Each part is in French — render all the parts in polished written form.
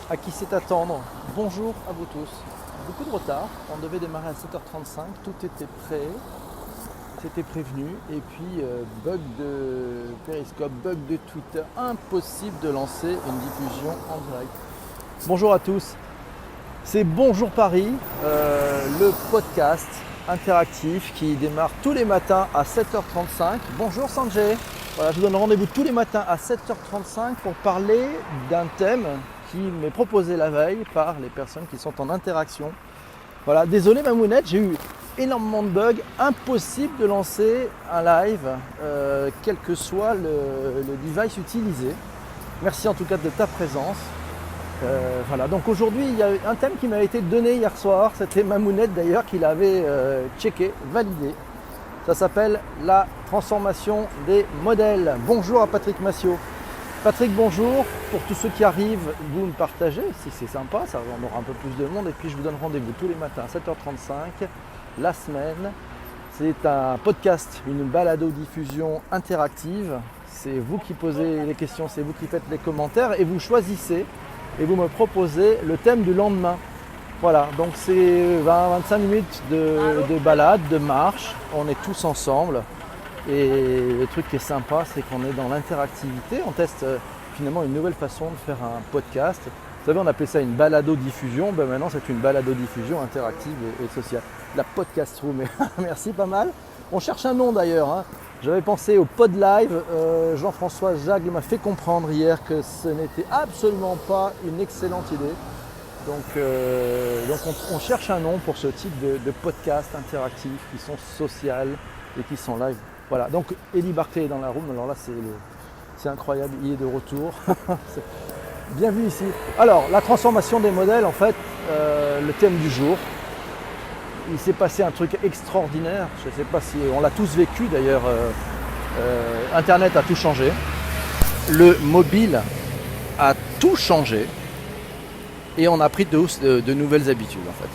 à qui c'est attendre. Bonjour à vous tous. Beaucoup de retard, on devait démarrer à 7h35, tout était prêt, c'était prévenu. Et puis bug de Periscope, bug de Twitter, impossible de lancer une diffusion en direct. Bonjour à tous, c'est Bonjour Paris, le podcast interactif qui démarre tous les matins à 7h35. Bonjour Sanjay. Voilà, je vous donne rendez-vous tous les matins à 7h35 pour parler d'un thème qui m'est proposé la veille par les personnes qui sont en interaction. Voilà, désolé Mamounette, j'ai eu énormément de bugs, impossible de lancer un live, quel que soit le device utilisé. Merci en tout cas de ta présence. Voilà, donc aujourd'hui il y a un thème qui m'a été donné hier soir, c'était Mamounette d'ailleurs qui l'avait checké, validé. Ça s'appelle la transformation des modèles. Bonjour à Patrick Massiot. Patrick, bonjour. Pour tous ceux qui arrivent, vous me partagez, si c'est sympa, ça on aura un peu plus de monde. Et puis je vous donne rendez-vous tous les matins à 7h35, la semaine. C'est un podcast, une balado-diffusion interactive. C'est vous qui posez les questions, c'est vous qui faites les commentaires et vous choisissez et vous me proposez le thème du lendemain. Voilà, donc c'est 20-25 minutes de balade, de marche, on est tous ensemble et le truc qui est sympa c'est qu'on est dans l'interactivité, on teste finalement une nouvelle façon de faire un podcast. Vous savez on appelait ça une balado-diffusion, ben maintenant c'est une balado-diffusion interactive et sociale. La podcast room, merci pas mal. On cherche un nom d'ailleurs, hein. J'avais pensé au pod live, Jean-François Jagle m'a fait comprendre hier que ce n'était absolument pas une excellente idée. Donc on cherche un nom pour ce type de podcast interactif qui sont sociales et qui sont live. Voilà, donc Elie Barclay est dans la room, alors là c'est incroyable, il est de retour. Bienvenue ici. Alors la transformation des modèles, en fait, le thème du jour, il s'est passé un truc extraordinaire, je ne sais pas si on l'a tous vécu d'ailleurs, Internet a tout changé, le mobile a tout changé. Et on a pris de nouvelles habitudes en fait.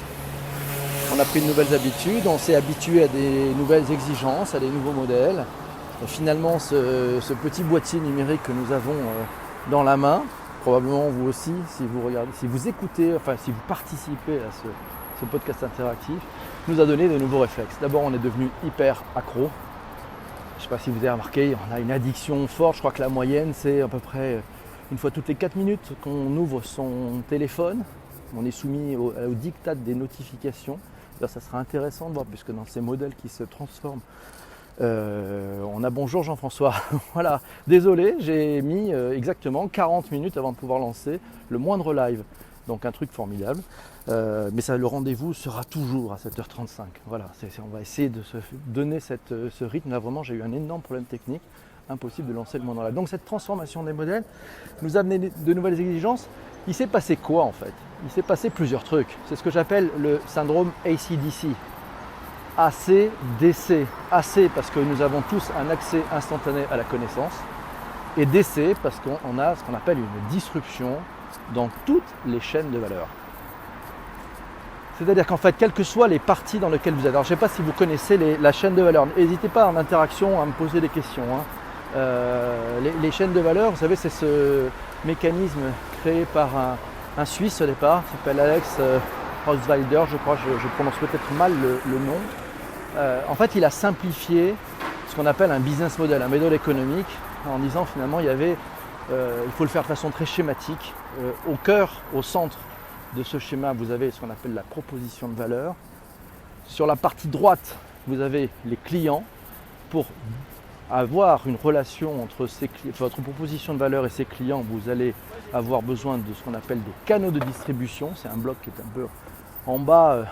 On a pris de nouvelles habitudes, on s'est habitué à des nouvelles exigences, à des nouveaux modèles. Et finalement, ce petit boîtier numérique que nous avons dans la main, probablement vous aussi, si vous regardez, si vous écoutez, enfin si vous participez à ce podcast interactif, nous a donné de nouveaux réflexes. D'abord, on est devenu hyper accro. Je ne sais pas si vous avez remarqué, on a une addiction forte. Je crois que la moyenne, c'est à peu près une fois toutes les 4 minutes qu'on ouvre son téléphone, on est soumis au diktat des notifications. Là, ça sera intéressant de voir, puisque dans ces modèles qui se transforment, on a bonjour Jean-François. Voilà, désolé, j'ai mis exactement 40 minutes avant de pouvoir lancer le moindre live. Donc un truc formidable. Mais ça, le rendez-vous sera toujours à 7h35. Voilà, on va essayer de se donner ce rythme. Là, vraiment, j'ai eu un énorme problème technique. Impossible de lancer le moindre live. Donc cette transformation des modèles nous a amené de nouvelles exigences. Il s'est passé quoi en fait? Il s'est passé plusieurs trucs. C'est ce que j'appelle le syndrome AC/DC. AC/DC. AC parce que nous avons tous un accès instantané à la connaissance. Et DC parce qu'on a ce qu'on appelle une disruption dans toutes les chaînes de valeur. C'est-à-dire qu'en fait, quelles que soient les parties dans lesquelles vous êtes, alors je ne sais pas si vous connaissez la chaîne de valeur, n'hésitez pas en interaction à me poser des questions. Hein. Les chaînes de valeur, vous savez, c'est ce mécanisme créé par un Suisse au départ, qui s'appelle Alex Hausweider, je crois, je prononce peut-être mal le nom. En fait, il a simplifié ce qu'on appelle un business model, un modèle économique, en disant finalement, il faut le faire de façon très schématique. Au cœur, au centre de ce schéma, vous avez ce qu'on appelle la proposition de valeur. Sur la partie droite, vous avez les clients. Pour avoir une relation entre votre proposition de valeur et ses clients, vous allez avoir besoin de ce qu'on appelle des canaux de distribution. C'est un bloc qui est un peu en bas,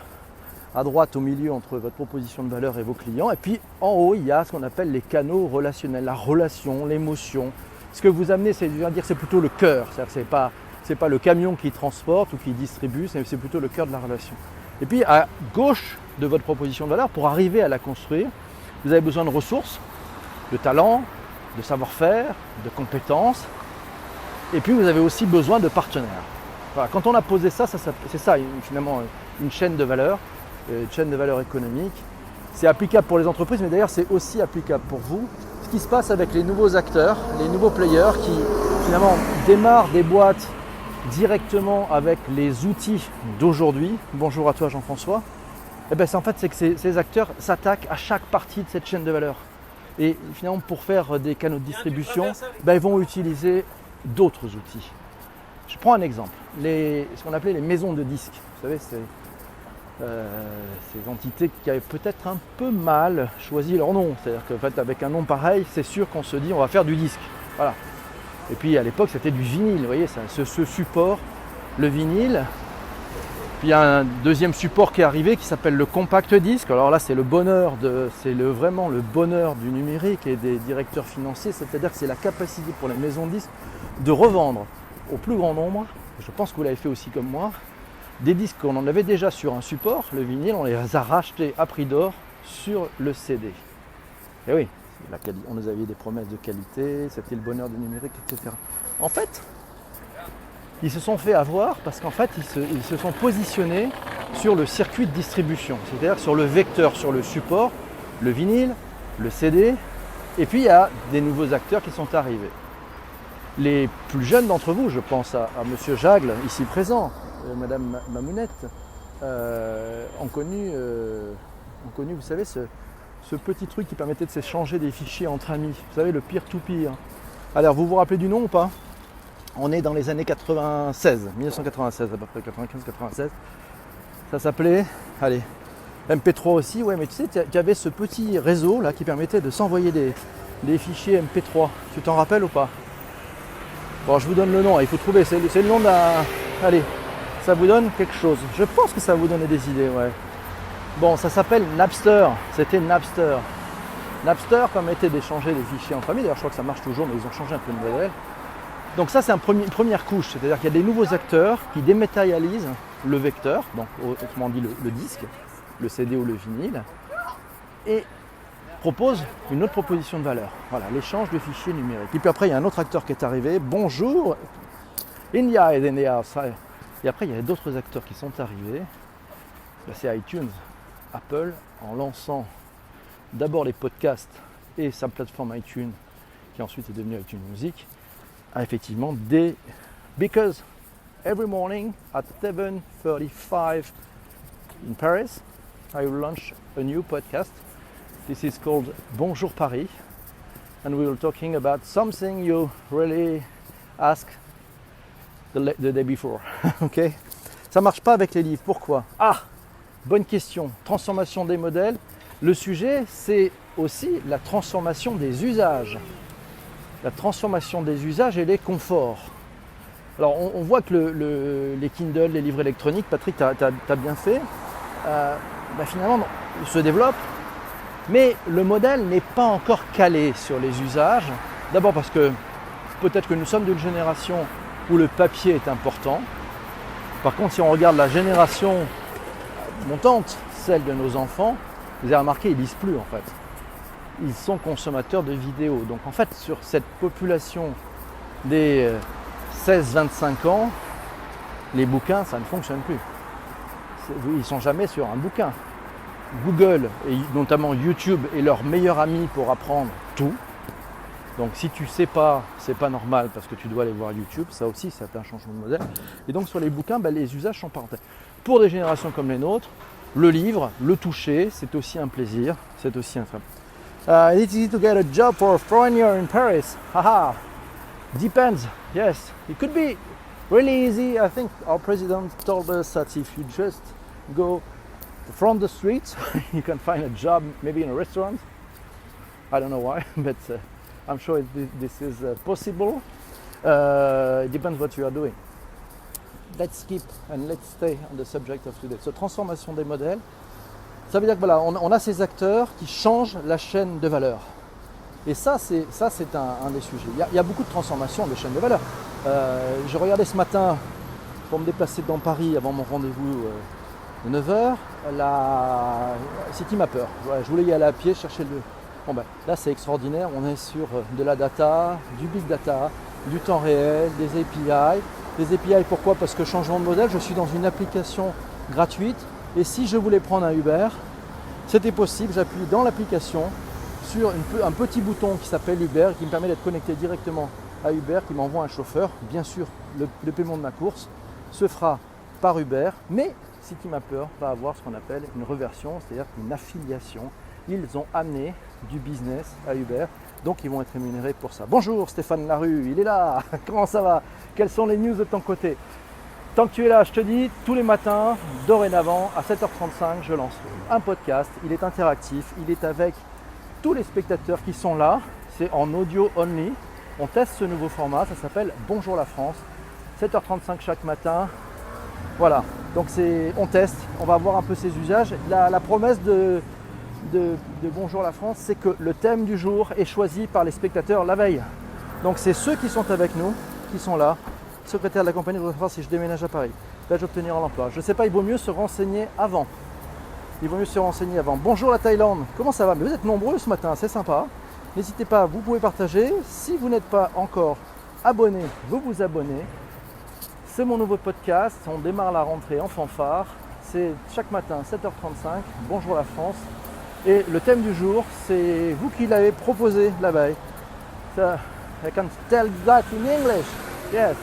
à droite, au milieu, entre votre proposition de valeur et vos clients. Et puis en haut, il y a ce qu'on appelle les canaux relationnels, la relation, l'émotion. Ce que vous amenez, c'est plutôt le cœur. C'est pas le camion qui transporte ou qui distribue, c'est plutôt le cœur de la relation. Et puis à gauche de votre proposition de valeur, pour arriver à la construire, vous avez besoin de ressources, de talent, de savoir-faire, de compétences. Et puis vous avez aussi besoin de partenaires. Voilà, quand on a posé ça, c'est ça finalement une chaîne de valeur, une chaîne de valeur économique. C'est applicable pour les entreprises, mais d'ailleurs c'est aussi applicable pour vous. Ce qui se passe avec les nouveaux acteurs, les nouveaux players qui finalement démarrent des boîtes directement avec les outils d'aujourd'hui, bonjour à toi Jean-François, en fait c'est que ces acteurs s'attaquent à chaque partie de cette chaîne de valeur. Et finalement pour faire des canaux de distribution, ils vont utiliser d'autres outils. Je prends un exemple, ce qu'on appelait les maisons de disques. Vous savez, c'est ces entités qui avaient peut-être un peu mal choisi leur nom. C'est-à-dire qu'en fait, avec un nom pareil, c'est sûr qu'on se dit on va faire du disque. Voilà. Et puis à l'époque, c'était du vinyle. Vous voyez, ce support, le vinyle. Puis il y a un deuxième support qui est arrivé qui s'appelle le compact disque. Alors là, c'est vraiment le bonheur du numérique et des directeurs financiers. C'est-à-dire que c'est la capacité pour les maisons de disques de revendre au plus grand nombre. Je pense que vous l'avez fait aussi comme moi. Des disques qu'on en avait déjà sur un support, le vinyle, on les a rachetés à prix d'or sur le CD. Et oui, on nous avait des promesses de qualité, c'était le bonheur du numérique, etc. En fait, ils se sont fait avoir parce qu'en fait, ils se sont positionnés sur le circuit de distribution, c'est-à-dire sur le vecteur, sur le support, le vinyle, le CD, et puis il y a des nouveaux acteurs qui sont arrivés. Les plus jeunes d'entre vous, je pense à Monsieur Jagle, ici présent, Madame Mamounette, ont connu, vous savez, ce petit truc qui permettait de s'échanger des fichiers entre amis. Vous savez, le peer-to-peer. Alors, vous vous rappelez du nom ou pas? On est dans les années 1996 à peu près, 95-96. Ça s'appelait, MP3 aussi, ouais, mais tu sais, tu avais ce petit réseau là qui permettait de s'envoyer des fichiers MP3. Tu t'en rappelles ou pas? Bon, je vous donne le nom, il faut trouver, c'est le nom d'un... Allez, ça vous donne quelque chose. Je pense que ça va vous donner des idées, ouais. Bon, ça s'appelle Napster, c'était Napster. Napster permettait d'échanger des fichiers entre amis, d'ailleurs je crois que ça marche toujours, mais ils ont changé un peu de modèle. Donc ça c'est une première couche, c'est-à-dire qu'il y a des nouveaux acteurs qui dématérialisent le vecteur, donc autrement dit le disque, le CD ou le vinyle, et proposent une autre proposition de valeur. Voilà, l'échange de fichiers numériques. Et puis après il y a un autre acteur qui est arrivé, bonjour, India et India. Et après il y a d'autres acteurs qui sont arrivés, c'est iTunes, Apple, en lançant d'abord les podcasts et sa plateforme iTunes, qui ensuite est devenue iTunes Music, a effectivement because every morning at 7:35 in Paris, I will launch a new podcast. This is called Bonjour Paris, and we will talking about something you really ask the day before. Okay? Ça marche pas avec les livres. Pourquoi? Bonne question. Transformation des modèles. Le sujet, c'est aussi la transformation des usages. La transformation des usages et les conforts. Alors, on voit que les Kindle, les livres électroniques, Patrick, tu as bien fait, finalement, se développent, mais le modèle n'est pas encore calé sur les usages. D'abord parce que peut-être que nous sommes d'une génération où le papier est important. Par contre, si on regarde la génération montante, celle de nos enfants, vous avez remarqué, ils ne lisent plus en fait. Ils sont consommateurs de vidéos. Donc en fait, sur cette population des 16-25 ans, les bouquins, ça ne fonctionne plus. Ils ne sont jamais sur un bouquin. Google, et notamment YouTube, est leur meilleur ami pour apprendre tout. Donc si tu ne sais pas, c'est pas normal parce que tu dois aller voir YouTube. Ça aussi, c'est un changement de modèle. Et donc sur les bouquins, les usages sont parfaits. Pour des générations comme les nôtres, le livre, le toucher, c'est aussi un plaisir. C'est aussi un fait. It's easy to get a job for a foreigner in Paris. Haha. Depends. Yes, it could be really easy. I think our president told us that if you just go from the streets, you can find a job, maybe in a restaurant. I don't know why, but I'm sure this is possible. It depends what you are doing. Let's keep and let's stay on the subject of today. So, transformation des modèles. Ça veut dire que voilà, on a ces acteurs qui changent la chaîne de valeur. Et ça, c'est un des sujets. Il y a beaucoup de transformations des chaînes de valeur. Je regardais ce matin, pour me déplacer dans Paris avant mon rendez-vous de 9h, la Citymapper. Ouais, je voulais y aller à pied, chercher le... Bon là c'est extraordinaire, on est sur de la data, du big data, du temps réel, des API. Des API pourquoi? Parce que changement de modèle, je suis dans une application gratuite. Et si je voulais prendre un Uber, c'était possible, j'appuie dans l'application sur un petit bouton qui s'appelle Uber qui me permet d'être connecté directement à Uber qui m'envoie un chauffeur. Bien sûr, le paiement de ma course se fera par Uber, mais Citymapper va avoir ce qu'on appelle une reversion, c'est-à-dire une affiliation. Ils ont amené du business à Uber, donc ils vont être rémunérés pour ça. Bonjour Stéphane Larue, il est là. Comment ça va? Quelles sont les news de ton côté? Tant que tu es là, je te dis, tous les matins, dorénavant, à 7h35, je lance un podcast. Il est interactif, il est avec tous les spectateurs qui sont là. C'est en audio only. On teste ce nouveau format, ça s'appelle Bonjour la France. 7h35 chaque matin. Voilà, donc on teste, on va voir un peu ses usages. La promesse de Bonjour la France, c'est que le thème du jour est choisi par les spectateurs la veille. Donc c'est ceux qui sont avec nous, qui sont là. Secrétaire de la compagnie, je voudrais savoir si je déménage à Paris. Vais-je obtenir l'emploi? Je ne sais pas, il vaut mieux se renseigner avant. Bonjour la Thaïlande, comment ça va? Mais vous êtes nombreux ce matin, c'est sympa. N'hésitez pas, vous pouvez partager. Si vous n'êtes pas encore abonné, vous vous abonnez. C'est mon nouveau podcast, on démarre la rentrée en fanfare. C'est chaque matin 7h35, Bonjour la France. Et le thème du jour, c'est vous qui l'avez proposé la veille. I can tell that in English. Yes,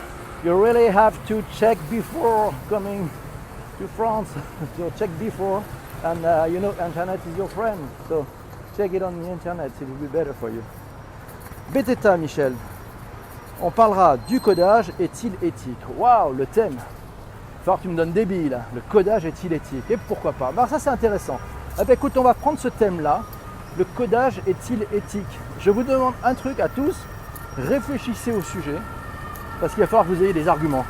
you really have to check before coming to France. So check before, and you know, internet is your friend. So check it on the internet, it will be better for you. Beteta, Michel. On parlera du codage, est-il éthique? Waouh, le thème. Il va falloir que tu me donnes des billes là. Le codage est-il éthique? Et pourquoi pas? Bah, ça c'est intéressant. Eh bien, écoute, on va prendre ce thème-là. Le codage est-il éthique? Je vous demande un truc à tous. Réfléchissez au sujet. Parce qu'il va falloir que vous ayez des arguments.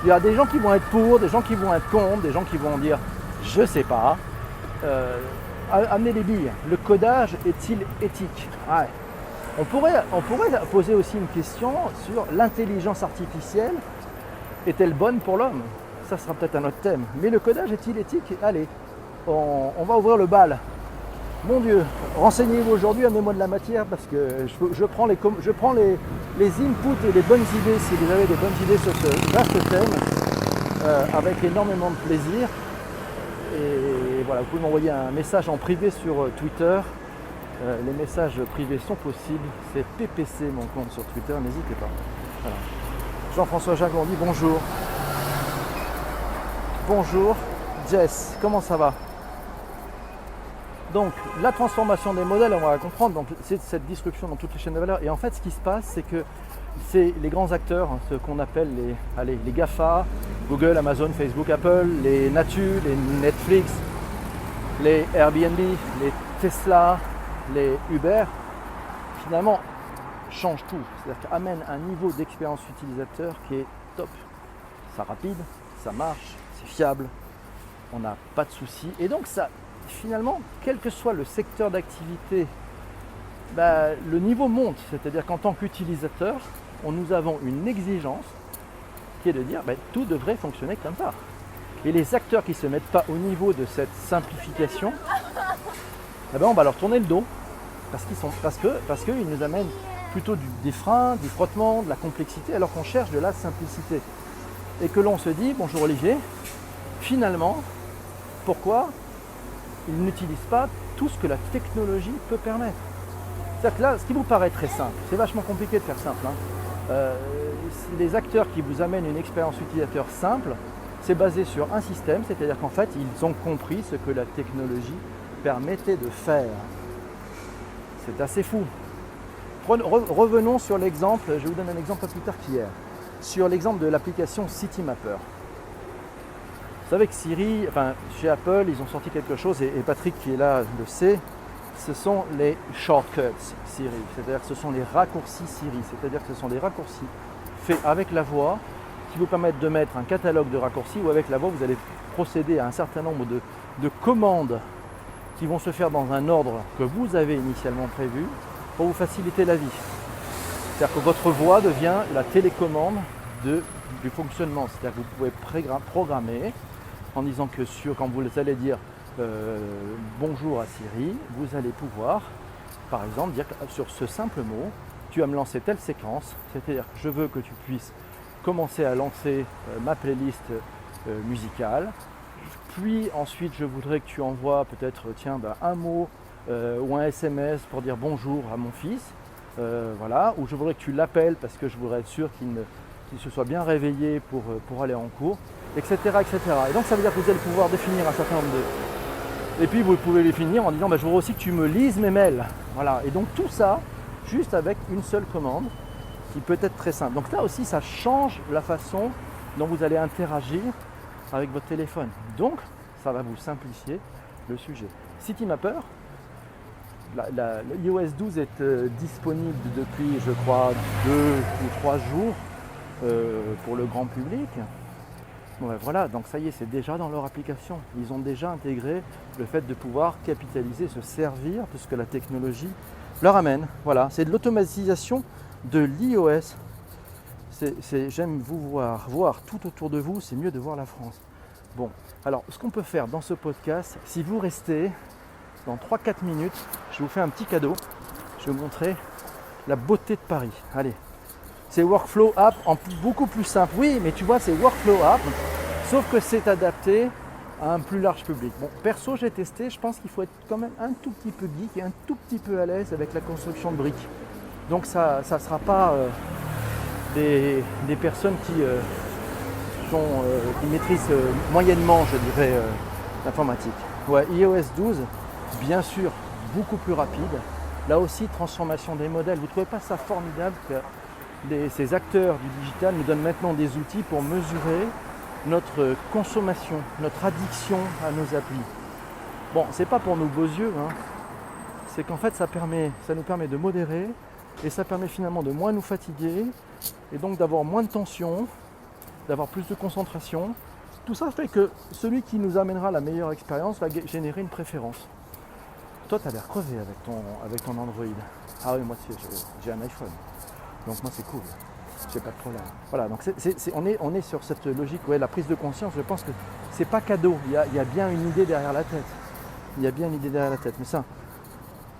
Il y a des gens qui vont être pour, des gens qui vont être contre, des gens qui vont dire je sais pas. Amenez les billes. Le codage est-il éthique? Ouais. On pourrait poser aussi une question sur l'intelligence artificielle. Est-elle bonne pour l'homme? Ça sera peut-être un autre thème. Mais le codage est-il éthique? Allez, on va ouvrir le bal. Mon Dieu, renseignez-vous aujourd'hui, amenez-moi de la matière parce que je prends les inputs et les bonnes idées, si vous avez des bonnes idées sur ce vaste thème, avec énormément de plaisir. Et voilà, vous pouvez m'envoyer un message en privé sur Twitter. Les messages privés sont possibles. C'est PPC mon compte sur Twitter, n'hésitez pas. Voilà. Jean-François Jagondi, bonjour. Bonjour Jess, comment ça va? Donc la transformation des modèles, on va la comprendre, donc c'est cette disruption dans toutes les chaînes de valeur. Et en fait ce qui se passe, c'est que c'est les grands acteurs, ce qu'on appelle les GAFA, Google, Amazon, Facebook, Apple, les Natu, les Netflix, les Airbnb, les Tesla, les Uber, finalement changent tout. C'est-à-dire qu'amènent un niveau d'expérience utilisateur qui est top. C'est rapide, ça marche, c'est fiable, on n'a pas de soucis. Et donc ça, finalement, quel que soit le secteur d'activité, le niveau monte. C'est-à-dire qu'en tant qu'utilisateur, nous avons une exigence qui est de dire tout devrait fonctionner comme ça. Et les acteurs qui ne se mettent pas au niveau de cette simplification, on va leur tourner le dos parce qu'ils nous amènent plutôt des freins, du frottement, de la complexité, alors qu'on cherche de la simplicité. Et que l'on se dit, bonjour Olivier, finalement, pourquoi ils n'utilisent pas tout ce que la technologie peut permettre? C'est-à-dire que là, ce qui vous paraît très simple, c'est vachement compliqué de faire simple. Les acteurs qui vous amènent une expérience utilisateur simple, c'est basé sur un système, c'est-à-dire qu'en fait, ils ont compris ce que la technologie permettait de faire. C'est assez fou. Revenons sur l'exemple, je vous donne un exemple pas plus tard qu'hier, sur l'exemple de l'application Citymapper. Vous savez que Siri, chez Apple, ils ont sorti quelque chose, et Patrick qui est là le sait, ce sont les shortcuts Siri, c'est-à-dire que ce sont les raccourcis Siri, c'est-à-dire que ce sont des raccourcis faits avec la voix qui vous permettent de mettre un catalogue de raccourcis où avec la voix vous allez procéder à un certain nombre de commandes qui vont se faire dans un ordre que vous avez initialement prévu pour vous faciliter la vie. C'est-à-dire que votre voix devient la télécommande du fonctionnement, c'est-à-dire que vous pouvez programmer en disant que quand vous allez dire bonjour à Siri, vous allez pouvoir, par exemple, dire sur ce simple mot, tu vas me lancer telle séquence, c'est-à-dire que je veux que tu puisses commencer à lancer ma playlist musicale, puis ensuite je voudrais que tu envoies peut-être un mot ou un SMS pour dire bonjour à mon fils, voilà, ou je voudrais que tu l'appelles parce que je voudrais être sûr qu'il se soit bien réveillé pour aller en cours, etc., etc. Et donc ça veut dire que vous allez pouvoir définir un certain nombre de... Et puis vous pouvez les finir en disant je voudrais aussi que tu me lises mes mails. Voilà, et donc tout ça, juste avec une seule commande, qui peut être très simple. Donc là aussi, ça change la façon dont vous allez interagir avec votre téléphone. Donc, ça va vous simplifier le sujet. Citymapper, le iOS 12 est disponible depuis, je crois, 2 ou 3 jours pour le grand public. Ouais, voilà, donc ça y est, c'est déjà dans leur application. Ils ont déjà intégré le fait de pouvoir capitaliser, se servir de ce que la technologie leur amène. Voilà, c'est de l'automatisation de l'iOS. J'aime vous voir tout autour de vous, c'est mieux de voir la France. Bon, alors ce qu'on peut faire dans ce podcast, si vous restez dans 3-4 minutes, je vous fais un petit cadeau. Je vais vous montrer la beauté de Paris. Allez, c'est Workflow App en beaucoup plus simple. Oui, mais tu vois, c'est Workflow App, sauf que c'est adapté à un plus large public. Bon, perso, j'ai testé, je pense qu'il faut être quand même un tout petit peu geek et un tout petit peu à l'aise avec la construction de briques. Donc ça ne sera pas des personnes qui maîtrisent moyennement, je dirais, l'informatique. Ouais, iOS 12, bien sûr, beaucoup plus rapide. Là aussi, transformation des modèles. Vous ne trouvez pas ça formidable que ces acteurs du digital nous donnent maintenant des outils pour mesurer notre consommation, notre addiction à nos applis. Bon, c'est pas pour nos beaux yeux, hein. C'est qu'en fait ça nous permet de modérer et ça permet finalement de moins nous fatiguer et donc d'avoir moins de tension, d'avoir plus de concentration. Tout ça fait que celui qui nous amènera la meilleure expérience va générer une préférence. Toi, tu as l'air crevé avec ton Android. Ah oui, moi j'ai un iPhone, donc moi c'est cool. J'ai pas de problème. Voilà, donc on est sur cette logique, ouais, la prise de conscience. Je pense que c'est pas cadeau. Il y a bien une idée derrière la tête. Il y a bien une idée derrière la tête. Mais ça,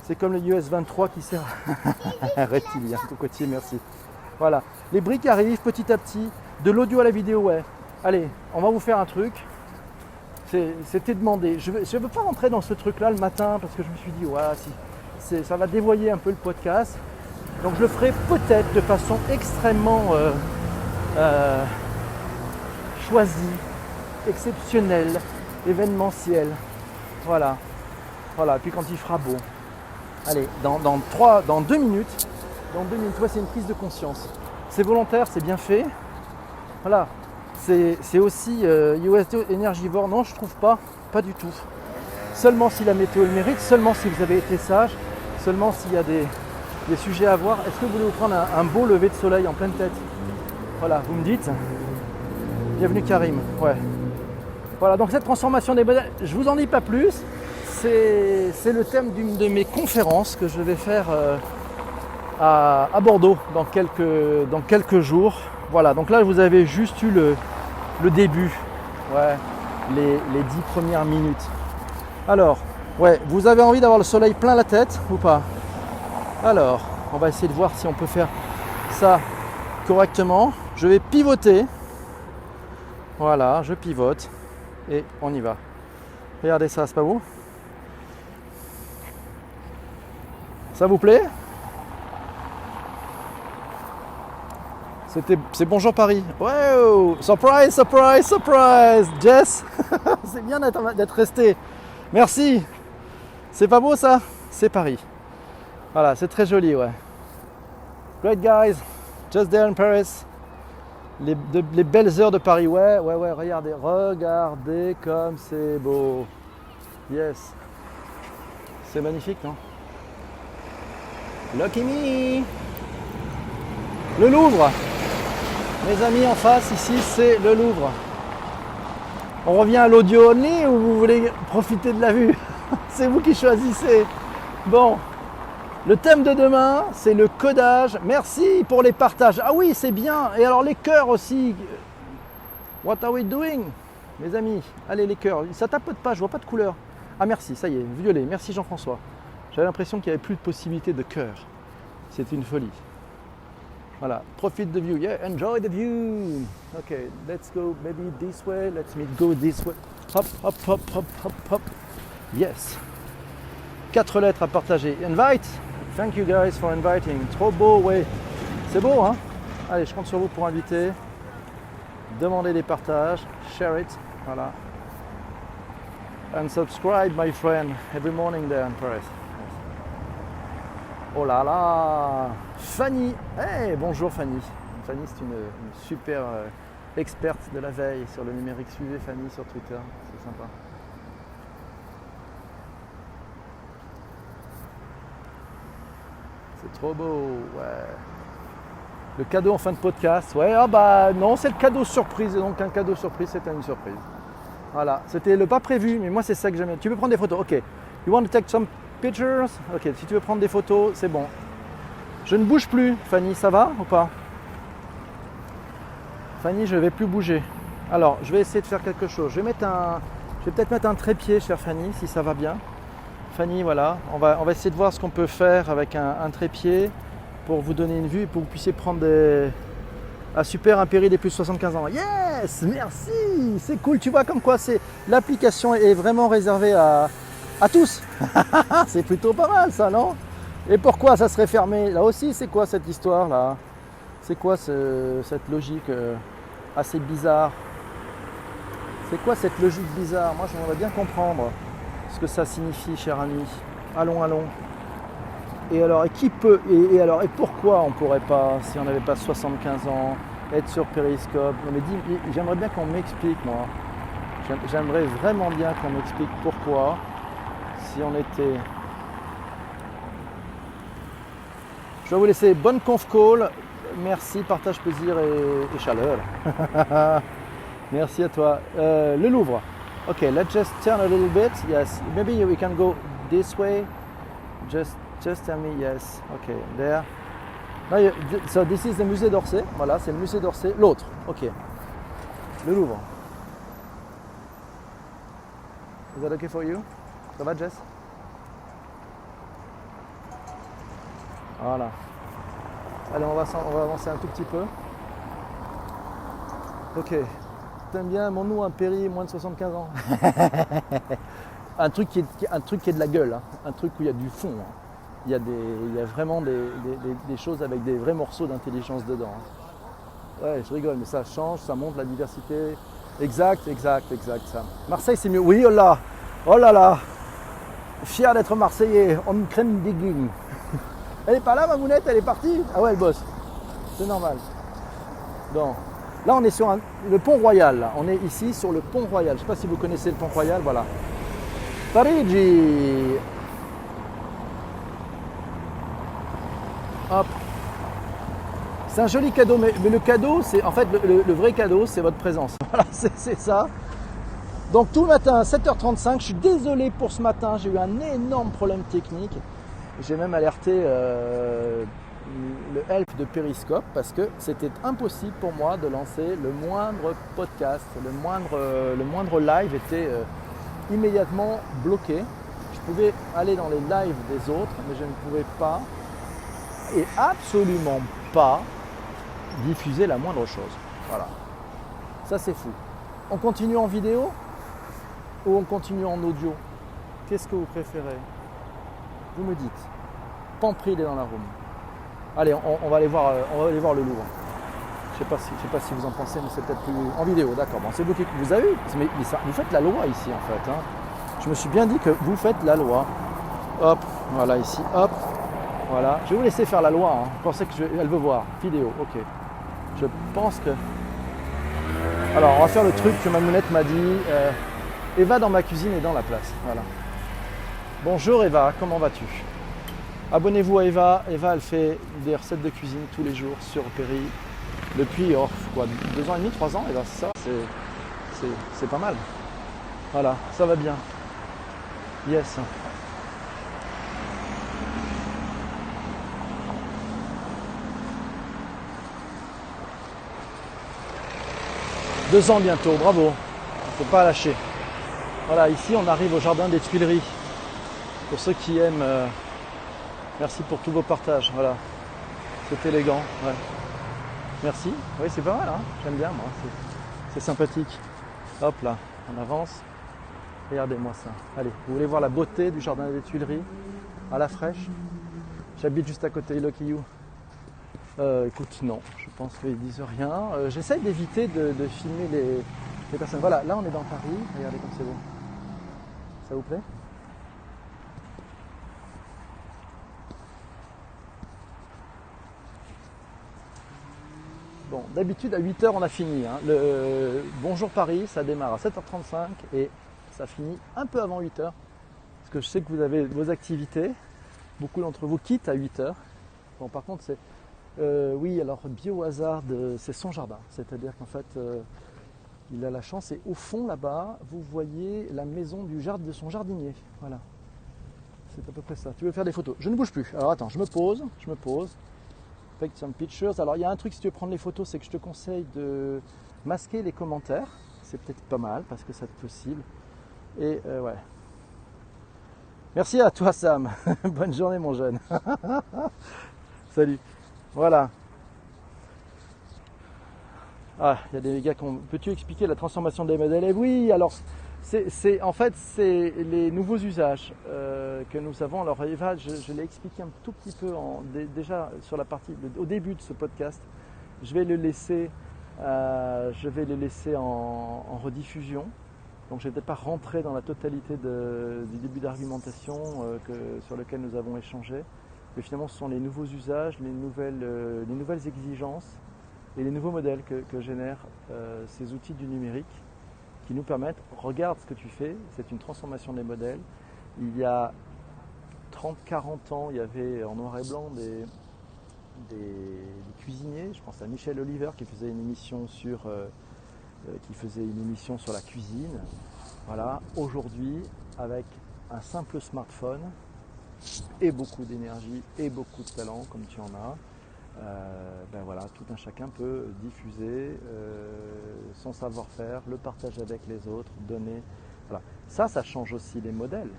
c'est comme le iOS 23 qui sert. Reptilien, cocotier, merci. Voilà, les briques arrivent petit à petit. De l'audio à la vidéo, ouais. Allez, on va vous faire un truc. C'était demandé. Je ne veux pas rentrer dans ce truc-là le matin parce que je me suis dit, voilà, ça va dévoyer un peu le podcast. Donc je le ferai peut-être de façon extrêmement choisie, exceptionnelle, événementielle. Voilà. Voilà. Puis quand il fera beau. Allez, dans 2 minutes. Dans 2 minutes, ouais, c'est une prise de conscience. C'est volontaire, c'est bien fait. Voilà. C'est aussi iOS 2 énergivore. Non, je trouve pas. Pas du tout. Seulement si la météo le mérite, seulement si vous avez été sage, seulement s'il y a des sujets à voir. Est-ce que vous voulez vous prendre un beau lever de soleil en pleine tête? Voilà, vous me dites. Bienvenue Karim. Ouais. Voilà, donc cette transformation des modèles, je vous en dis pas plus. C'est le thème d'une de mes conférences que je vais faire à Bordeaux dans quelques jours. Voilà, donc là vous avez juste eu le début. Ouais, les 10 premières minutes. Alors, ouais, vous avez envie d'avoir le soleil plein la tête ou pas? Alors, on va essayer de voir si on peut faire ça correctement. Je vais pivoter. Voilà, je pivote et on y va. Regardez ça, c'est pas beau? Ça vous plaît? C'est Bonjour Paris. Wow! Surprise, surprise, surprise! Jess! C'est bien d'être resté. Merci! C'est pas beau ça? C'est Paris. Voilà, c'est très joli, ouais. Great guys, just there in Paris. Les belles heures de Paris, ouais, regardez comme c'est beau. Yes. C'est magnifique, non? Lucky me! Le Louvre. Mes amis, en face, ici, c'est le Louvre. On revient à l'audio only ou vous voulez profiter de la vue? C'est vous qui choisissez. Bon. Le thème de demain, c'est le codage. Merci pour les partages. Ah oui, c'est bien. Et alors les cœurs aussi. What are we doing, mes amis? Allez, les cœurs. Ça tapote pas, je vois pas de couleur. Ah merci, ça y est, violet. Merci Jean-François. J'avais l'impression qu'il n'y avait plus de possibilité de cœur. C'était une folie. Voilà, profite the view. Yeah, enjoy the view. Okay, let's go maybe this way. Let me go this way. Hop, hop, hop, hop, hop, hop. Yes. 4 lettres à partager. Invite. Thank you guys for inviting. Trop beau, ouais. C'est beau, hein? Allez, je compte sur vous pour inviter. Demandez des partages. Share it. Voilà. And subscribe, my friend. Every morning there in Paris. Oh là là! Fanny! Hey, bonjour Fanny. Fanny, c'est une super experte de la veille sur le numérique. Suivez Fanny sur Twitter. C'est sympa. C'est trop beau, ouais. Le cadeau en fin de podcast, ouais, ah bah non, c'est le cadeau surprise, et donc un cadeau surprise, c'était une surprise. Voilà, c'était le pas prévu, mais moi c'est ça que j'aime. Tu veux prendre des photos? Ok. You want to take some pictures? Ok, si tu veux prendre des photos, c'est bon. Je ne bouge plus, Fanny, ça va ou pas? Fanny, je ne vais plus bouger. Alors, je vais essayer de faire quelque chose. Je vais peut-être mettre un trépied, chère Fanny, si ça va bien. Fanny, voilà, on va essayer de voir ce qu'on peut faire avec un trépied pour vous donner une vue et pour que vous puissiez prendre des... Ah super, un péri des plus de 75 ans. Yes, merci, c'est cool. Tu vois comme quoi l'application est vraiment réservée à tous. C'est plutôt pas mal ça, non? Et pourquoi ça serait fermé? Là aussi, c'est quoi cette histoire là? C'est quoi cette logique assez bizarre? C'est quoi cette logique bizarre? Moi, j'aimerais bien comprendre ce que ça signifie, cher ami. Allons, allons. Et alors, et pourquoi on ne pourrait pas, si on n'avait pas 75 ans, être sur Periscope? Non, mais j'aimerais bien qu'on m'explique, moi. J'aimerais vraiment bien qu'on m'explique pourquoi, si on était... Je vais vous laisser bonne conf call. Merci, partage plaisir et chaleur. Merci à toi. Le Louvre. Ok, let's just turn a little bit. Yes, maybe we can go this way. Just tell me yes. Okay, there. No, so this is the musée d'Orsay. Voilà, c'est le musée d'Orsay. L'autre. Ok. Le Louvre. Is that okay for you? Ça va, Jess? Voilà. Allez, on va avancer un tout petit peu. Ok. T'aimes bien mon un péri moins de 75 ans? un truc qui est de la gueule, hein. Un truc où il y a du fond. Hein. Il y a vraiment des choses avec des vrais morceaux d'intelligence dedans. Hein. Ouais, je rigole, mais ça change, ça montre la diversité. Exact, ça. Marseille, c'est mieux. Oui, oh là là. Fier d'être Marseillais, on me crème des guignes. Elle est pas là, ma mounette, elle est partie. Ah ouais, elle bosse. C'est normal. Donc, là, on est sur le pont Royal. Là. On est ici sur le pont Royal. Je ne sais pas si vous connaissez le pont Royal, voilà. Parigi. Hop. C'est un joli cadeau, mais le cadeau, c'est en fait le vrai cadeau, c'est votre présence. Voilà, c'est ça. Donc tout le matin, à 7h35, je suis désolé pour ce matin, j'ai eu un énorme problème technique. J'ai même alerté le help de Periscope parce que c'était impossible pour moi de lancer le moindre podcast, le moindre live était immédiatement bloqué. Je pouvais aller dans les lives des autres, mais je ne pouvais pas et absolument pas diffuser la moindre chose. Voilà. Ça c'est fou. On continue en vidéo ou on continue en audio? Qu'est-ce que vous préférez? Vous me dites. Pampril est dans la room. Allez, on va aller voir le Louvre. Je sais pas si vous en pensez, mais c'est peut-être plus en vidéo. D'accord. Bon, c'est vous qui vous avez vu. Mais ça, vous faites la loi ici en fait. Hein. Je me suis bien dit que vous faites la loi. Hop, voilà ici. Hop, voilà. Je vais vous laisser faire la loi. Hein. Je pensais elle veut voir vidéo. Ok. Je pense que. Alors, on va faire le truc que ma mounette m'a dit. Eva dans ma cuisine et dans la place. Voilà. Bonjour Eva, comment vas-tu? Abonnez-vous à Eva. Eva, elle fait des recettes de cuisine tous les jours sur Péri depuis 2 ans et demi, 3 ans. Et bien ça, c'est pas mal. Voilà, ça va bien. Yes. Deux ans bientôt, bravo. Il ne faut pas lâcher. Voilà, ici on arrive au jardin des Tuileries. Pour ceux qui aiment, merci pour tous vos partages. Voilà, c'est élégant. Ouais. Merci. Oui, c'est pas mal. Hein, j'aime bien, moi. C'est sympathique. Hop là, on avance. Regardez-moi ça. Allez, vous voulez voir la beauté du jardin des Tuileries à la fraîche? J'habite juste à côté, lucky you. Écoute, non, je pense qu'ils disent rien. J'essaie d'éviter de filmer les personnes. Voilà, là on est dans Paris. Regardez comme c'est beau. Ça vous plaît? Bon, d'habitude à 8h on a fini. Hein. Le Bonjour Paris, ça démarre à 7h35 et ça finit un peu avant 8h. Parce que je sais que vous avez vos activités. Beaucoup d'entre vous quittent à 8h. Bon, par contre, c'est... oui, alors Biohazard, c'est son jardin. C'est-à-dire qu'en fait, il a la chance. Et au fond, là-bas, vous voyez la maison de son jardinier. Voilà. C'est à peu près ça. Tu veux faire des photos? Je ne bouge plus. Alors attends, je me pose. Take some pictures. Alors il y a un truc si tu veux prendre les photos, c'est que je te conseille de masquer les commentaires. C'est peut-être pas mal parce que c'est possible. Et ouais. Merci à toi Sam. Bonne journée mon jeune. Salut. Voilà. Ah, il y a des gars qui ont... Peux-tu expliquer la transformation des modèles? Et oui, alors en fait c'est les nouveaux usages que nous avons. Alors Eva, je l'ai expliqué un tout petit peu déjà sur la partie au début de ce podcast. Je vais le laisser en rediffusion. Donc je ne vais peut-être pas rentrer dans la totalité du début d'argumentation sur lequel nous avons échangé. Mais finalement ce sont les nouveaux usages, les nouvelles exigences et les nouveaux modèles que génèrent ces outils du numérique qui nous permettent, regarde ce que tu fais, c'est une transformation des modèles. Il y a 30-40 ans, il y avait en noir et blanc des cuisiniers, je pense à Michel Oliver qui faisait une émission sur la cuisine. Voilà, aujourd'hui, avec un simple smartphone et beaucoup d'énergie et beaucoup de talent comme tu en as, ben voilà, tout un chacun peut diffuser son savoir-faire, le partager avec les autres, donner. Voilà. Ça change aussi les modèles.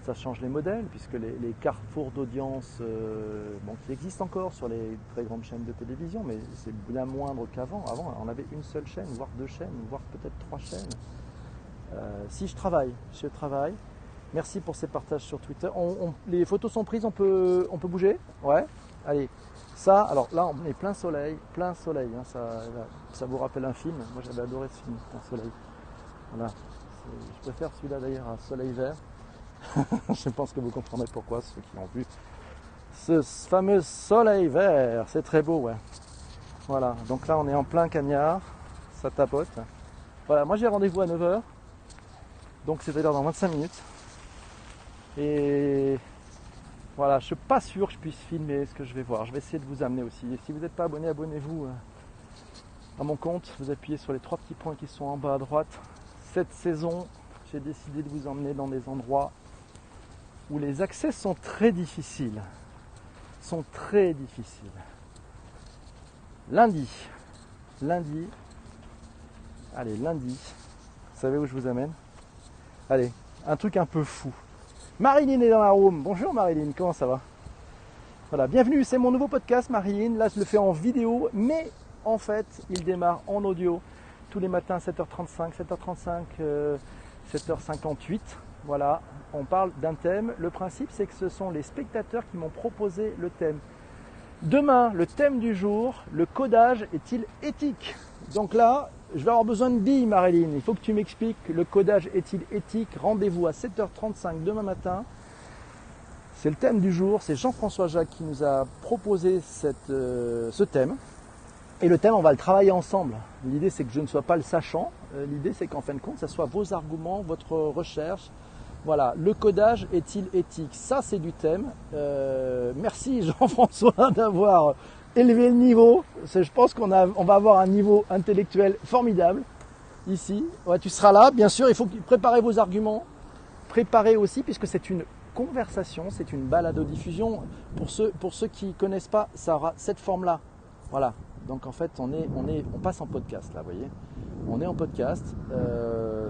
Ça change les modèles puisque les carrefours d'audience qui existent encore sur les très grandes chaînes de télévision, mais c'est bien moindre qu'avant. Avant, on avait une seule chaîne, voire 2 chaînes, voire peut-être 3 chaînes. Si je travaille. Merci pour ces partages sur Twitter. Les photos sont prises, on peut bouger? Ouais. Allez. Ça, alors là, on est plein soleil. Hein, ça vous rappelle un film? Moi, j'avais adoré ce film, Plein soleil. Voilà. Je préfère celui-là d'ailleurs à Soleil vert. Je pense que vous comprendrez pourquoi, ceux qui l'ont vu. Ce fameux soleil vert, c'est très beau, ouais. Voilà, donc là on est en plein cagnard, ça tapote. Voilà, moi j'ai rendez-vous à 9h, donc c'est-à-dire dans 25 minutes. Et voilà, je ne suis pas sûr que je puisse filmer ce que je vais voir. Je vais essayer de vous amener aussi. Et si vous n'êtes pas abonné, abonnez-vous à mon compte. Vous appuyez sur les 3 petits points qui sont en bas à droite. Cette saison, j'ai décidé de vous emmener dans des endroits où les accès sont très difficiles. Lundi. Allez, lundi. Vous savez où je vous amène? Allez, un truc un peu fou. Marilyn est dans la room. Bonjour Marilyn, comment ça va? Voilà, bienvenue, c'est mon nouveau podcast Marilyn. Là, je le fais en vidéo, mais en fait, il démarre en audio tous les matins à 7h35, 7h58. Voilà, on parle d'un thème. Le principe, c'est que ce sont les spectateurs qui m'ont proposé le thème. Demain, le thème du jour, le codage est-il éthique? Donc là, je vais avoir besoin de billes, Marilyn. Il faut que tu m'expliques, le codage est-il éthique? Rendez-vous à 7h35 demain matin. C'est le thème du jour. C'est Jean-François Jacques qui nous a proposé ce thème. Et le thème, on va le travailler ensemble. L'idée, c'est que je ne sois pas le sachant. L'idée, c'est qu'en fin de compte, ça soit vos arguments, votre recherche. Voilà, le codage est-il éthique? Ça, c'est du thème. Merci Jean-François d'avoir élevé le niveau. Je pense qu'on va avoir un niveau intellectuel formidable ici. Ouais, tu seras là, bien sûr, il faut préparer vos arguments. Préparez aussi, puisque c'est une conversation, c'est une balado-diffusion. Pour ceux qui ne connaissent pas, ça aura cette forme-là. Voilà. Donc en fait, on passe en podcast là, vous voyez. On est en podcast,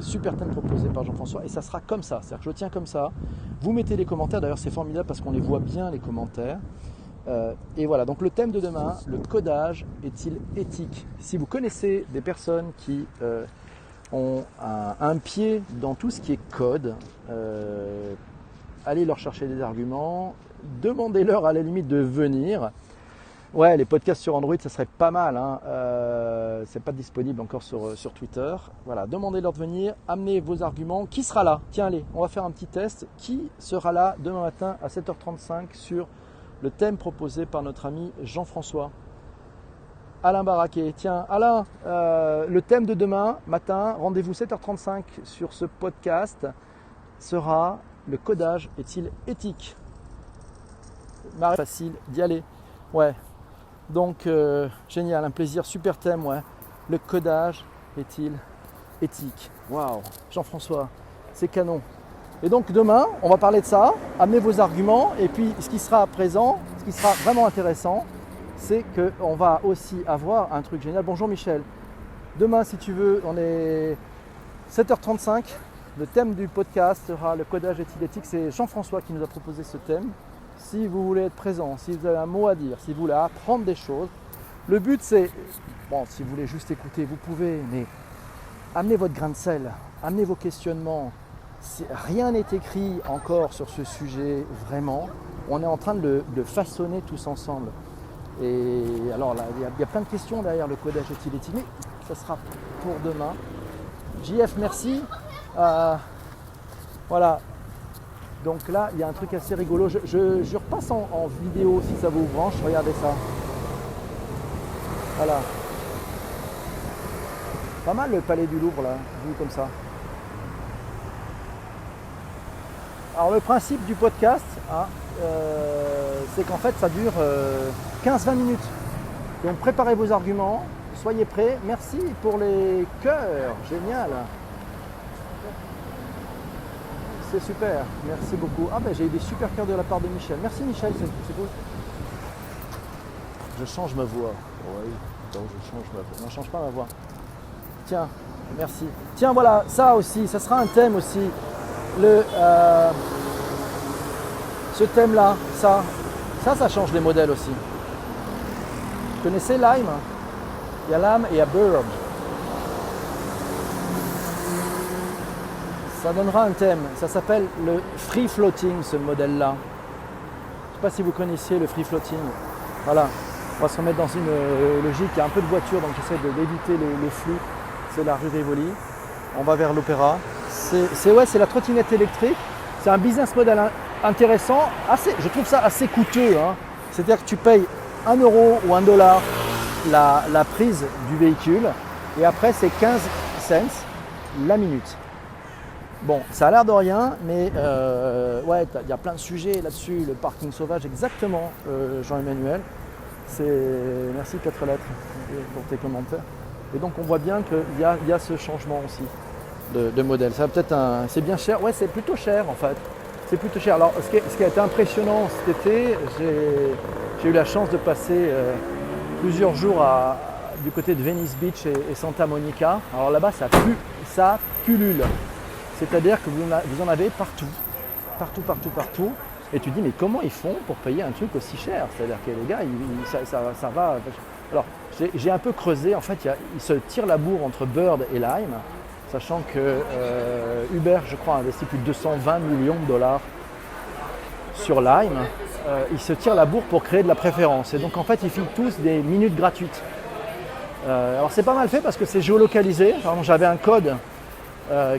super thème proposé par Jean-François, et ça sera comme ça, c'est-à-dire que je tiens comme ça. Vous mettez les commentaires, d'ailleurs c'est formidable parce qu'on les voit bien les commentaires. Et voilà, donc le thème de demain, le codage est-il éthique? Si vous connaissez des personnes qui ont un pied dans tout ce qui est code, allez leur chercher des arguments, demandez-leur à la limite de venir. Ouais, les podcasts sur Android, ça serait pas mal. Hein. C'est pas disponible encore sur Twitter. Voilà, demandez-leur de venir, amenez vos arguments. Qui sera là? Tiens, allez, on va faire un petit test. Qui sera là demain matin à 7h35 sur le thème proposé par notre ami Jean-François? Alain Barraquet. Tiens, Alain, le thème de demain matin, rendez-vous 7h35 sur ce podcast, sera le codage est-il éthique? Facile d'y aller. Ouais. Donc, génial, un plaisir, super thème, ouais. Le codage est-il éthique? Waouh, Jean-François, c'est canon. Et donc demain, on va parler de ça, amenez vos arguments, et puis ce qui sera présent, ce qui sera vraiment intéressant, c'est qu'on va aussi avoir un truc génial. Bonjour Michel. Demain, si tu veux, on est 7h35. Le thème du podcast sera le codage est-il éthique. C'est Jean-François qui nous a proposé ce thème. Si vous voulez être présent, si vous avez un mot à dire, si vous voulez apprendre des choses, le but c'est, bon, si vous voulez juste écouter, vous pouvez, mais amenez votre grain de sel, amenez vos questionnements. Rien n'est écrit encore sur ce sujet, vraiment. On est en train de le façonner tous ensemble. Et alors là, il y a plein de questions derrière le codage est-il éthique, mais ça sera pour demain. JF, merci. Voilà. Donc là, il y a un truc assez rigolo. Je repasse en vidéo si ça vous branche. Regardez ça. Voilà. Pas mal le palais du Louvre là, vu comme ça. Alors le principe du podcast, hein, c'est qu'en fait ça dure 15-20 minutes. Donc préparez vos arguments, soyez prêts. Merci pour les cœurs, génial. C'est super, merci beaucoup. Ah ben j'ai eu des super cœurs de la part de Michel. Merci Michel, c'est cool. Je change ma voix. Oui, attends, je change ma voix. Non, je change pas ma voix. Tiens, merci. Tiens, voilà, ça aussi, ça sera un thème aussi. Ce thème-là, ça change les modèles aussi. Vous connaissez Lime? Il y a Lime et il y a Bird. Ça donnera un thème, ça s'appelle le free floating, ce modèle-là. Je ne sais pas si vous connaissiez le free floating. Voilà, on va se remettre dans une logique, il y a un peu de voiture, donc j'essaie d'éviter les flux. C'est la rue Rivoli, on va vers l'Opéra. C'est la trottinette électrique, c'est un business model intéressant, je trouve ça assez coûteux. Hein. C'est-à-dire que tu payes 1 euro ou 1 dollar la prise du véhicule, et après c'est 15 cents la minute. Bon, ça a l'air de rien, mais ouais, il y a plein de sujets là-dessus. Le parking sauvage, exactement, Jean-Emmanuel. Merci 4 lettres pour tes commentaires. Et donc on voit bien qu'il y a ce changement aussi de modèle. Ça va peut-être c'est bien cher. Ouais, c'est plutôt cher en fait. C'est plutôt cher. Alors, ce qui a été impressionnant cet été, j'ai eu la chance de passer plusieurs jours du côté de Venice Beach et Santa Monica. Alors là-bas, ça pullule. C'est-à-dire que vous en avez partout. Et tu te dis, mais comment ils font pour payer un truc aussi cher? C'est-à-dire que les gars, ça va. Alors, j'ai un peu creusé. En fait, ils se tirent la bourre entre Bird et Lime, sachant que Uber, je crois, a investi plus de 220 millions de dollars sur Lime. Ils se tirent la bourre pour créer de la préférence. Et donc, en fait, ils filent tous des minutes gratuites. Alors, c'est pas mal fait parce que c'est géolocalisé. Par exemple, j'avais un code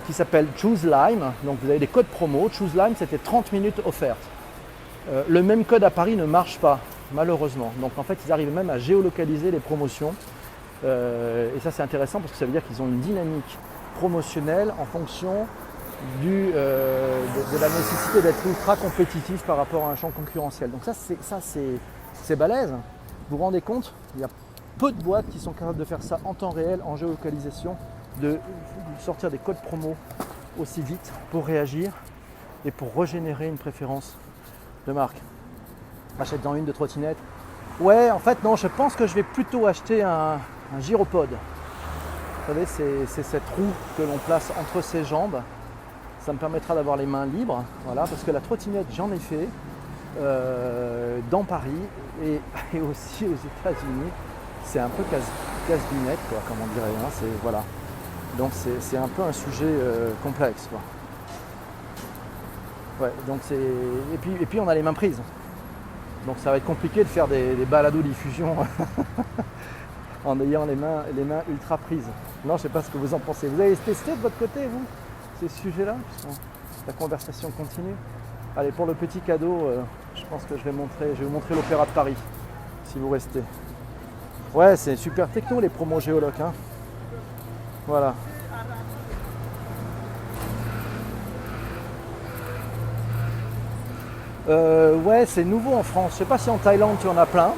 qui s'appelle Choose Lime, donc vous avez des codes promo. Choose Lime, c'était 30 minutes offertes. Le même code à Paris ne marche pas, malheureusement. Donc en fait, ils arrivent même à géolocaliser les promotions. Et ça, c'est intéressant parce que ça veut dire qu'ils ont une dynamique promotionnelle en fonction de la nécessité d'être ultra compétitif par rapport à un champ concurrentiel. Donc c'est balèze. Vous vous rendez compte? Il y a peu de boîtes qui sont capables de faire ça en temps réel, en géolocalisation, de sortir des codes promo aussi vite pour réagir et pour régénérer une préférence de marque. Achète-en une de trottinette. Ouais, en fait, non, je pense que je vais plutôt acheter un gyropode. Vous savez, c'est cette roue que l'on place entre ses jambes. Ça me permettra d'avoir les mains libres. Voilà, parce que la trottinette, j'en ai fait dans Paris et aussi aux États-Unis. C'est un peu casse-binette, quoi, comme on dirait. Hein, voilà. Donc c'est un peu un sujet complexe, quoi. Ouais, donc et puis on a les mains prises. Donc ça va être compliqué de faire des balados-diffusion en ayant les mains ultra prises. Non, je ne sais pas ce que vous en pensez. Vous avez testé de votre côté, vous, ces sujets-là? La conversation continue. Allez, pour le petit cadeau, je pense que je vais vous montrer l'Opéra de Paris, si vous restez. Ouais, c'est super techno les promos géologues. Hein. Voilà. Ouais, c'est nouveau en France. Je sais pas si en Thaïlande tu en as plein.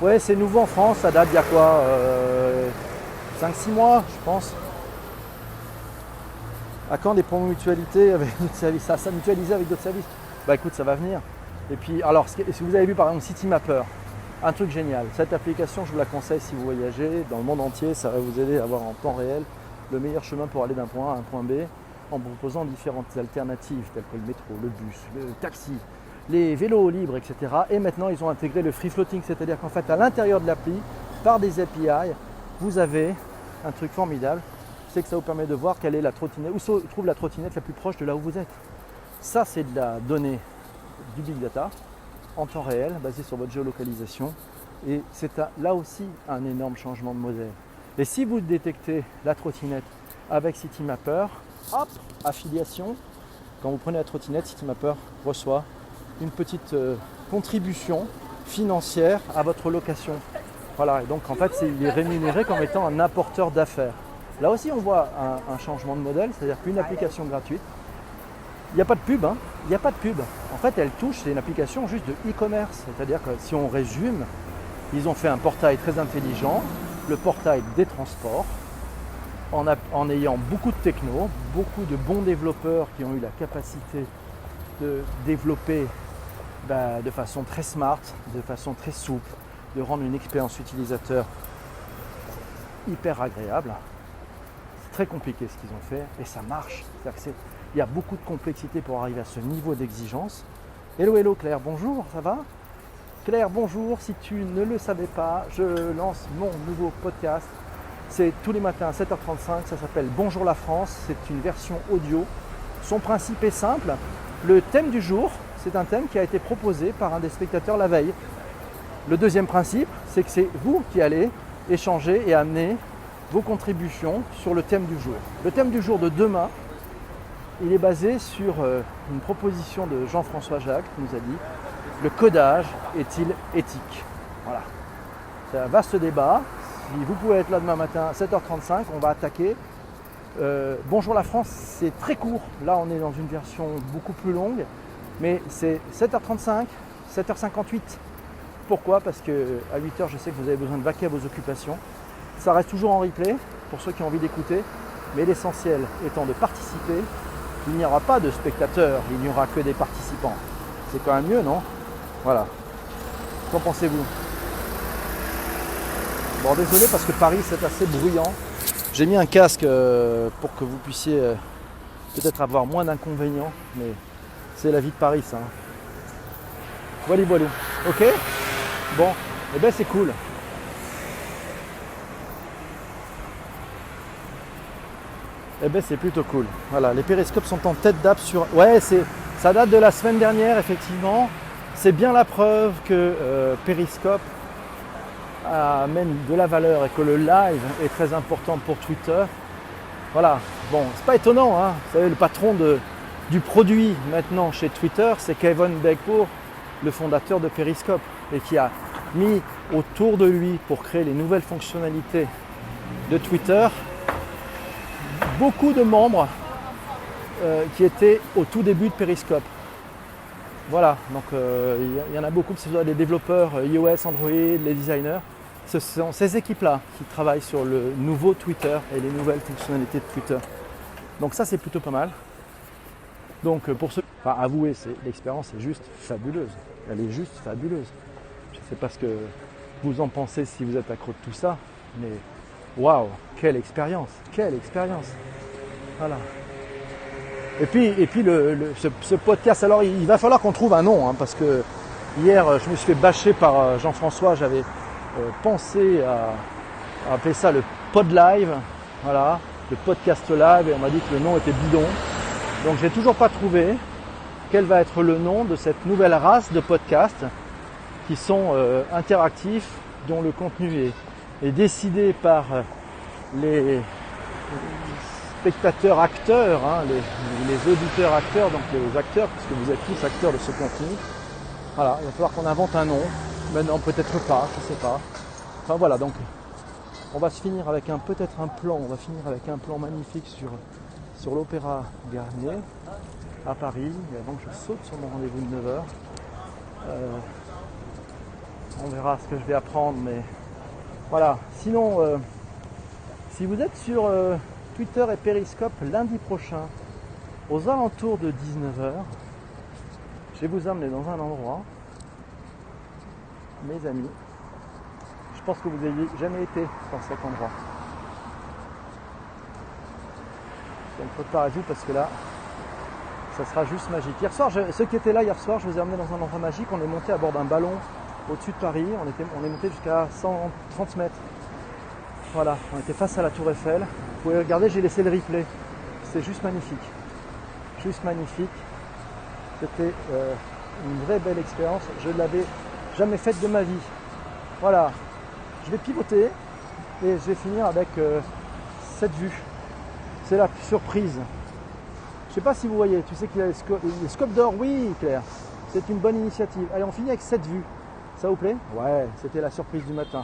Ouais, c'est nouveau en France. Ça date d'il y a quoi 5-6 mois, je pense. À quand des promos mutualités avec d'autres services? Ça mutualisé avec d'autres services? Bah écoute, ça va venir. Et puis, alors, si vous avez vu par exemple Citymapper, un truc génial. Cette application, je vous la conseille si vous voyagez dans le monde entier. Ça va vous aider à avoir en temps réel le meilleur chemin pour aller d'un point A à un point B en proposant différentes alternatives telles que le métro, le bus, le taxi, les vélos libres, etc. Et maintenant, ils ont intégré le free floating, c'est-à-dire qu'en fait, à l'intérieur de l'appli, par des API, vous avez un truc formidable, c'est que ça vous permet de voir quelle est la trottinette, où se trouve la trottinette la plus proche de là où vous êtes. Ça, c'est de la donnée du big data en temps réel, basé sur votre géolocalisation. Et c'est là aussi un énorme changement de modèle. Et si vous détectez la trottinette avec Citymapper, hop, affiliation. Quand vous prenez la trottinette, Citymapper reçoit une petite contribution financière à votre location. Voilà, et donc en fait, il est rémunéré comme étant un apporteur d'affaires. Là aussi, on voit un changement de modèle, c'est-à-dire qu'une application gratuite, il n'y a pas de pub, hein, il n'y a pas de pub. En fait, elle touche, c'est une application juste de e-commerce. C'est-à-dire que si on résume, ils ont fait un portail très intelligent, le portail des transports, en ayant beaucoup de techno, beaucoup de bons développeurs qui ont eu la capacité de développer de façon très smart, de façon très souple, de rendre une expérience utilisateur hyper agréable. C'est très compliqué ce qu'ils ont fait et ça marche. Il y a beaucoup de complexité pour arriver à ce niveau d'exigence. Hello Claire, bonjour, ça va? Claire, bonjour, si tu ne le savais pas, je lance mon nouveau podcast. C'est tous les matins à 7h35, ça s'appelle Bonjour la France, c'est une version audio. Son principe est simple, le thème du jour, c'est un thème qui a été proposé par un des spectateurs la veille. Le deuxième principe, c'est que c'est vous qui allez échanger et amener vos contributions sur le thème du jour. Le thème du jour de demain, il est basé sur une proposition de Jean-François Jacques qui nous a dit « Le codage est-il éthique ?» Voilà, c'est un vaste débat. Si vous pouvez être là demain matin à 7h35, on va attaquer. Bonjour la France, c'est très court. Là, on est dans une version beaucoup plus longue, mais c'est 7h35, 7h58. Pourquoi? Parce qu'à 8h, je sais que vous avez besoin de vaquer à vos occupations. Ça reste toujours en replay pour ceux qui ont envie d'écouter, mais l'essentiel étant de participer. Il n'y aura pas de spectateurs, il n'y aura que des participants. C'est quand même mieux, non? Voilà. Qu'en pensez-vous? Bon, désolé parce que Paris c'est assez bruyant. J'ai mis un casque pour que vous puissiez peut-être avoir moins d'inconvénients, mais c'est la vie de Paris ça. Voilà. Ok? Bon, eh ben c'est cool. Eh ben c'est plutôt cool. Voilà, les périscopes sont en tête d'app sur. Ouais, ça date de la semaine dernière, effectivement. C'est bien la preuve que Periscope amène de la valeur et que le live est très important pour Twitter. Voilà, bon, c'est pas étonnant, hein. Vous savez, le patron du produit maintenant chez Twitter, c'est Kevin Beckpour, le fondateur de Periscope, et qui a mis autour de lui pour créer les nouvelles fonctionnalités de Twitter beaucoup de membres qui étaient au tout début de Periscope. Voilà, donc il y en a beaucoup, que ce soit les développeurs iOS, Android, les designers. Ce sont ces équipes-là qui travaillent sur le nouveau Twitter et les nouvelles fonctionnalités de Twitter. Donc ça, c'est plutôt pas mal. Donc pour ceux, enfin, avouez, l'expérience est juste fabuleuse. Elle est juste fabuleuse. Je ne sais pas ce que vous en pensez si vous êtes accro de tout ça, mais waouh, quelle expérience, quelle expérience. Voilà. Et puis ce podcast, alors il va falloir qu'on trouve un nom, hein, parce que hier je me suis fait bâcher par Jean-François, j'avais pensé à appeler ça le pod live, voilà, le podcast live, et on m'a dit que le nom était bidon. Donc j'ai toujours pas trouvé quel va être le nom de cette nouvelle race de podcast qui sont interactifs, dont le contenu est décidé par les spectateurs acteurs, hein, les auditeurs acteurs, donc les acteurs, puisque vous êtes tous acteurs de ce contenu. Voilà, il va falloir qu'on invente un nom. Maintenant, peut-être pas, je sais pas. Enfin voilà, donc on va se finir avec peut-être un plan. On va finir avec un plan magnifique sur l'Opéra Garnier à Paris. Et avant que je saute sur mon rendez-vous de 9h, on verra ce que je vais apprendre. Mais voilà. Sinon, si vous êtes sur Twitter et Periscope lundi prochain, aux alentours de 19h, je vais vous amener dans un endroit, mes amis, je pense que vous n'ayez jamais été dans cet endroit. Donc préparez-vous parce que là, ça sera juste magique. Hier soir, ceux qui étaient là hier soir, je vous ai amené dans un endroit magique. On est monté à bord d'un ballon au-dessus de Paris. On est monté jusqu'à 130 mètres. Voilà, on était face à la Tour Eiffel. Vous pouvez regarder, j'ai laissé le replay. C'est juste magnifique. Juste magnifique. C'était une vraie belle expérience. Je ne l'avais jamais faite de ma vie. Voilà. Je vais pivoter et je vais finir avec cette vue. C'est la surprise. Je ne sais pas si vous voyez. Tu sais qu'il y a les scopes d'or. Oui, Claire. C'est une bonne initiative. Allez, on finit avec cette vue. Ça vous plaît? Ouais, c'était la surprise du matin.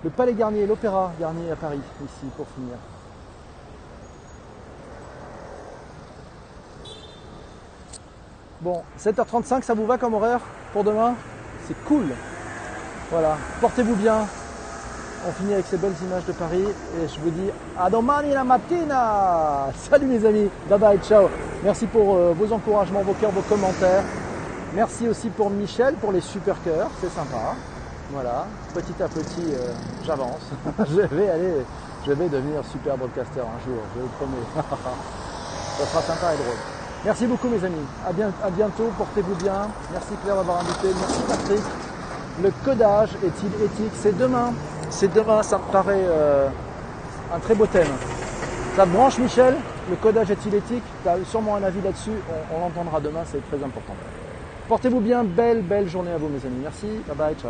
Le Palais Garnier, l'Opéra Garnier à Paris, ici, pour finir. Bon, 7h35, ça vous va comme horaire pour demain? C'est cool. Voilà, portez-vous bien. On finit avec ces belles images de Paris et je vous dis à domani la mattina. Salut mes amis, bye bye, ciao. Merci pour vos encouragements, vos cœurs, vos commentaires. Merci aussi pour Michel, pour les super cœurs, c'est sympa. Voilà, petit à petit, j'avance. je vais devenir super broadcaster un jour, je le promets. Ça sera sympa et drôle. Merci beaucoup mes amis, à bientôt, portez-vous bien. Merci Claire d'avoir invité, merci Patrick. Le codage est-il éthique? C'est demain, ça me paraît un très beau thème. Ça te branche Michel? Le codage est-il éthique? Tu as sûrement un avis là-dessus, on l'entendra demain, c'est très important. Portez-vous bien, belle journée à vous mes amis. Merci, bye bye, ciao.